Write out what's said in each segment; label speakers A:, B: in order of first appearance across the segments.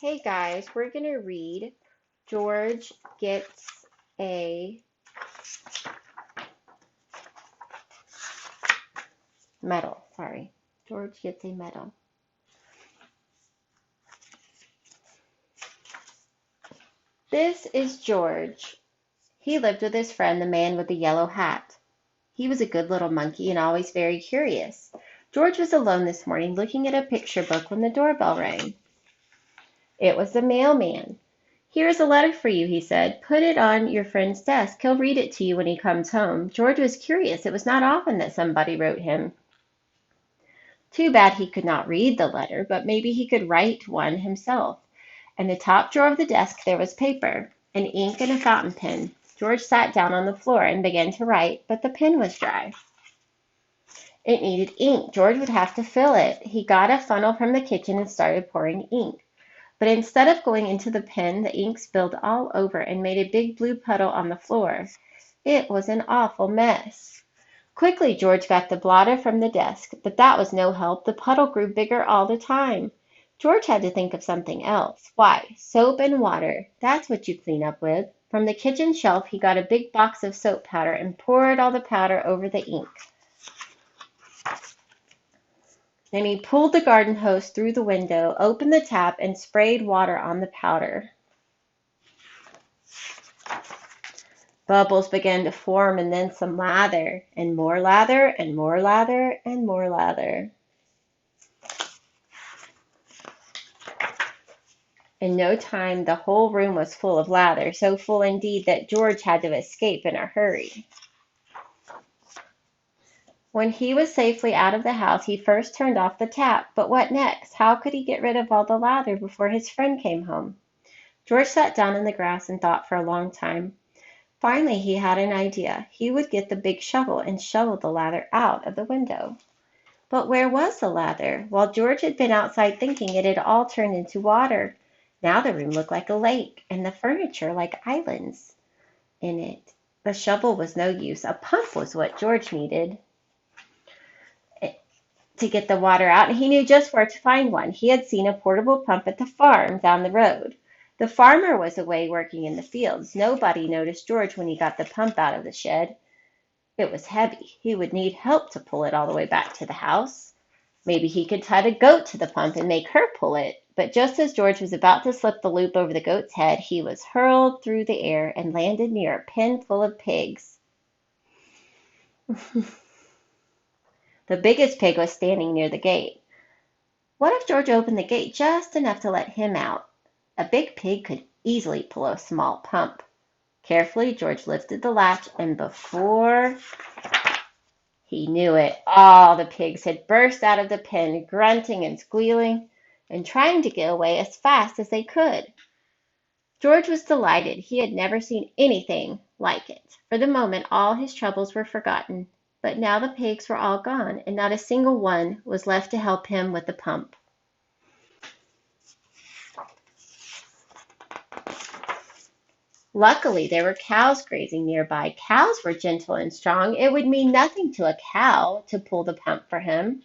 A: Hey guys, we're going to read George Gets a Medal. Sorry. George Gets a Medal. This is George. He lived with his friend, the man with the yellow hat. He was a good little monkey and always very curious. George was alone this morning looking at a picture book when the doorbell rang. It was the mailman. "Here is a letter for you," he said. "Put it on your friend's desk. He'll read it to you when he comes home." George was curious. It was not often that somebody wrote him. Too bad he could not read the letter, but maybe he could write one himself. In the top drawer of the desk there was paper, an ink, and a fountain pen. George sat down on the floor and began to write, but the pen was dry. It needed ink. George would have to fill it. He got a funnel from the kitchen and started pouring ink. But instead of going into the pen, the ink spilled all over and made a big blue puddle on the floor. It was an awful mess. Quickly George got the blotter from the desk, but that was no help. The puddle grew bigger all the time. George had to think of something else. Why, soap and water. That's what you clean up with. From the kitchen shelf he got a big box of soap powder and poured all the powder over the ink. Then he pulled the garden hose through the window, opened the tap, and sprayed water on the powder. Bubbles began to form, and then some lather, and more lather, and more lather, and more lather. In no time the whole room was full of lather, so full indeed that George had to escape in a hurry. When he was safely out of the house, he first turned off the tap. But what next? How could he get rid of all the lather before his friend came home? George sat down in the grass and thought for a long time. Finally he had an idea. He would get the big shovel and shovel the lather out of the window. But where was the lather? While George had been outside thinking, it had all turned into water. Now the room looked like a lake, and the furniture like islands in it. The shovel was no use. A pump was what George needed to get the water out, and he knew just where to find one. He had seen a portable pump at the farm down the road. The farmer was away working in the fields. Nobody noticed George when he got the pump out of the shed. It was heavy. He would need help to pull it all the way back to the house. Maybe he could tie the goat to the pump and make her pull it. But just as George was about to slip the loop over the goat's head, he was hurled through the air and landed near a pen full of pigs. The biggest pig was standing near the gate. What if George opened the gate just enough to let him out? A big pig could easily pull a small pump. Carefully, George lifted the latch, and before he knew it, all the pigs had burst out of the pen, grunting and squealing, and trying to get away as fast as they could. George was delighted. He had never seen anything like it. For the moment, all his troubles were forgotten. But now the pigs were all gone, and not a single one was left to help him with the pump. Luckily, there were cows grazing nearby. Cows were gentle and strong. It would mean nothing to a cow to pull the pump for him.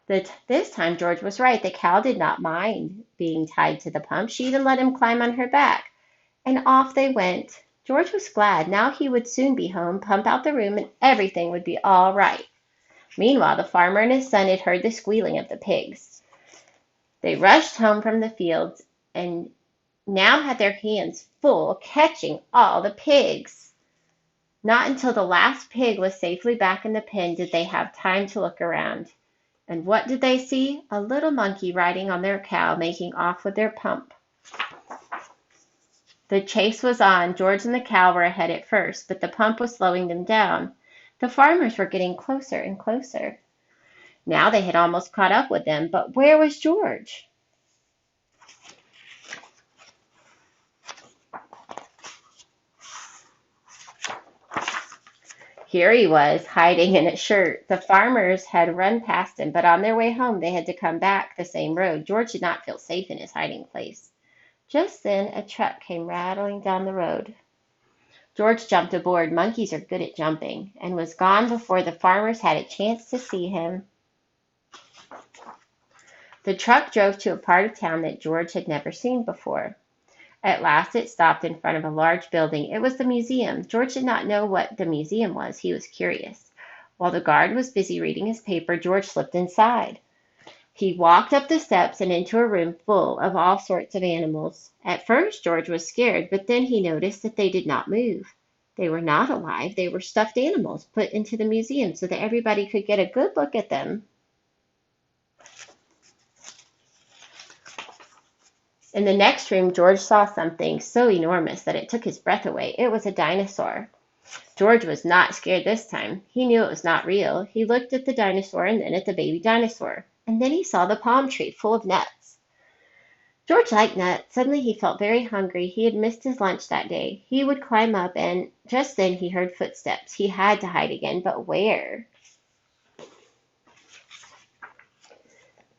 A: This time George was right. The cow did not mind being tied to the pump. She even let him climb on her back. And off they went. George was glad. Now he would soon be home, pump out the room, and everything would be all right. Meanwhile, the farmer and his son had heard the squealing of the pigs. They rushed home from the fields and now had their hands full catching all the pigs. Not until the last pig was safely back in the pen did they have time to look around. And what did they see? A little monkey riding on their cow, making off with their pump. The chase was on. George and the cow were ahead at first, but the pump was slowing them down. The farmers were getting closer and closer. Now they had almost caught up with them, but where was George? Here he was, hiding in a shirt. The farmers had run past him, but on their way home they had to come back the same road. George did not feel safe in his hiding place. Just then a truck came rattling down the road. George jumped aboard. Monkeys are good at jumping, and was gone before the farmers had a chance to see him. The truck drove to a part of town that George had never seen before. At last it stopped in front of a large building. It was the museum. George did not know what the museum was. He was curious. While the guard was busy reading his paper, George slipped inside. He walked up the steps and into a room full of all sorts of animals. At first, George was scared, but then he noticed that they did not move. They were not alive. They were stuffed animals put into the museum so that everybody could get a good look at them. In the next room, George saw something so enormous that it took his breath away. It was a dinosaur. George was not scared this time. He knew it was not real. He looked at the dinosaur and then at the baby dinosaur. And then he saw the palm tree full of nuts. George liked nuts. Suddenly he felt very hungry. He had missed his lunch that day. He would climb up, and just then he heard footsteps. He had to hide again, but where?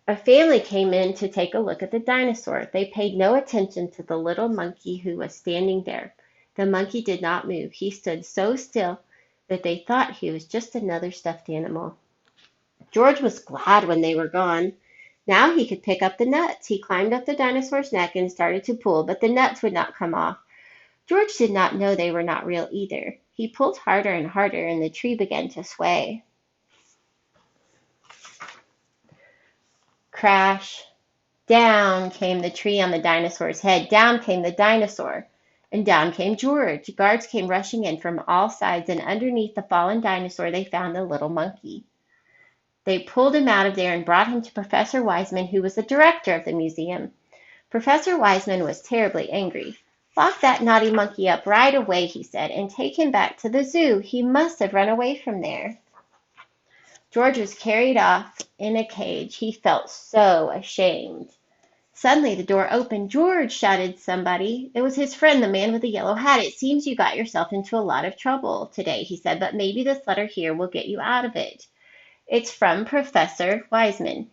A: A family came in to take a look at the dinosaur. They paid no attention to the little monkey who was standing there. The monkey did not move. He stood so still that they thought he was just another stuffed animal. George was glad when they were gone. Now he could pick up the nuts. He climbed up the dinosaur's neck and started to pull, but the nuts would not come off. George did not know they were not real either. He pulled harder and harder, and the tree began to sway. Crash! Down came the tree on the dinosaur's head. Down came the dinosaur. And down came George. Guards came rushing in from all sides, and underneath the fallen dinosaur they found a little monkey. They pulled him out of there and brought him to Professor Wiseman, who was the director of the museum. Professor Wiseman was terribly angry. "Lock that naughty monkey up right away," he said, "and take him back to the zoo. He must have run away from there." George was carried off in a cage. He felt so ashamed. Suddenly the door opened. "George!" shouted somebody. It was his friend, the man with the yellow hat. "It seems you got yourself into a lot of trouble today," he said, "but maybe this letter here will get you out of it. It's from Professor Wiseman.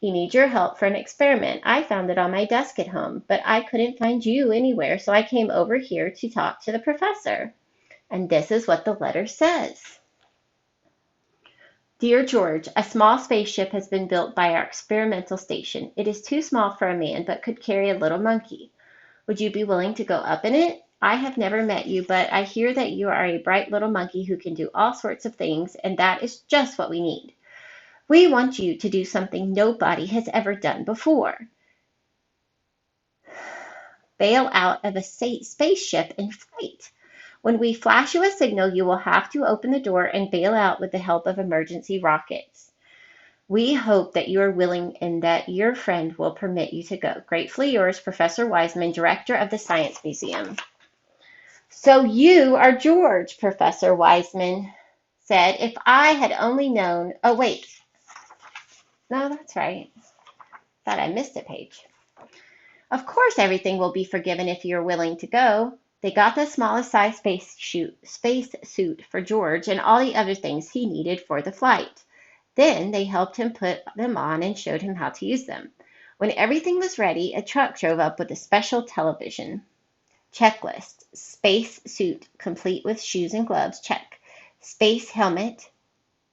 A: He needs your help for an experiment. I found it on my desk at home, but I couldn't find you anywhere, so I came over here to talk to the professor." And this is what the letter says. "Dear George, a small spaceship has been built by our experimental station. It is too small for a man, but could carry a little monkey. Would you be willing to go up in it? I have never met you, but I hear that you are a bright little monkey who can do all sorts of things, and that is just what we need. We want you to do something nobody has ever done before. Bail out of a spaceship in flight. When we flash you a signal, you will have to open the door and bail out with the help of emergency rockets. We hope that you are willing and that your friend will permit you to go. Gratefully yours, Professor Wiseman, Director of the Science Museum." "So you are George," Professor Wiseman said. "If I had only known—" Oh, wait. No, that's right. Thought I missed a page. "Of course everything will be forgiven if you're willing to go." They got the smallest size space suit for George and all the other things he needed for the flight. Then they helped him put them on and showed him how to use them. When everything was ready, a truck drove up with a special television. Checklist: space suit complete with shoes and gloves, check. Space helmet,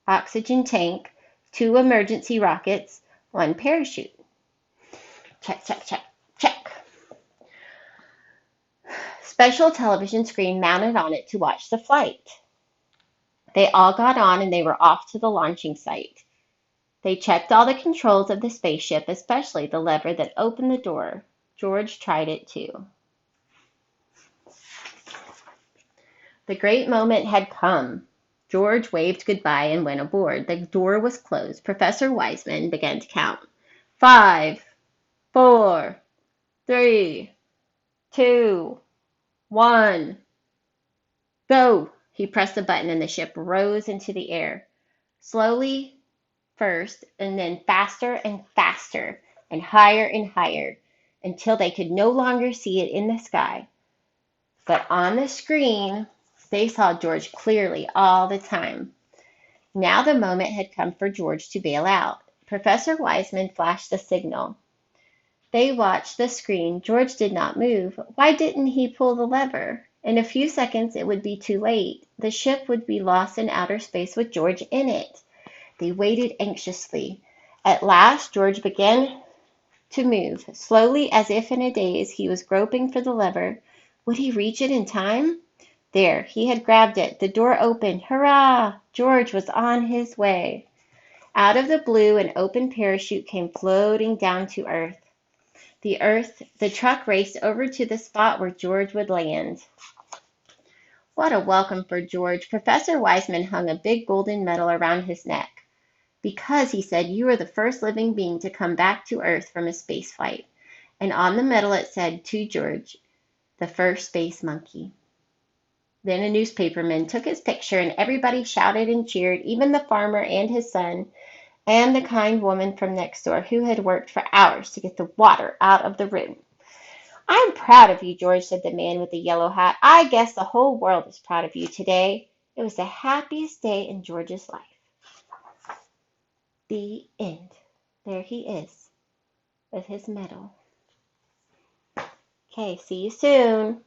A: oxygen tank, 2 emergency rockets, 1 parachute. Check, check, check, check. Special television screen mounted on it to watch the flight. They all got on and they were off to the launching site. They checked all the controls of the spaceship, especially the lever that opened the door. George tried it too. The great moment had come. George waved goodbye and went aboard. The door was closed. Professor Wiseman began to count. 5, 4, 3, 2, 1. Go! He pressed a button and the ship rose into the air. Slowly first, and then faster and faster, and higher, until they could no longer see it in the sky. But on the screen, they saw George clearly all the time. Now the moment had come for George to bail out. Professor Wiseman flashed the signal. They watched the screen. George did not move. Why didn't he pull the lever? In a few seconds it would be too late. The ship would be lost in outer space with George in it. They waited anxiously. At last George began to move. Slowly, as if in a daze, he was groping for the lever. Would he reach it in time? There, he had grabbed it. The door opened. Hurrah! George was on his way. Out of the blue, an open parachute came floating down to Earth. The truck raced over to the spot where George would land. What a welcome for George. Professor Wiseman hung a big golden medal around his neck. Because, he said, you are the first living being to come back to Earth from a space flight. And on the medal it said, to George, the first space monkey. Then a newspaperman took his picture and everybody shouted and cheered, even the farmer and his son, and the kind woman from next door who had worked for hours to get the water out of the room. I'm proud of you, George, said the man with the yellow hat. I guess the whole world is proud of you today. It was the happiest day in George's life. The end. There he is with his medal. Okay, see you soon.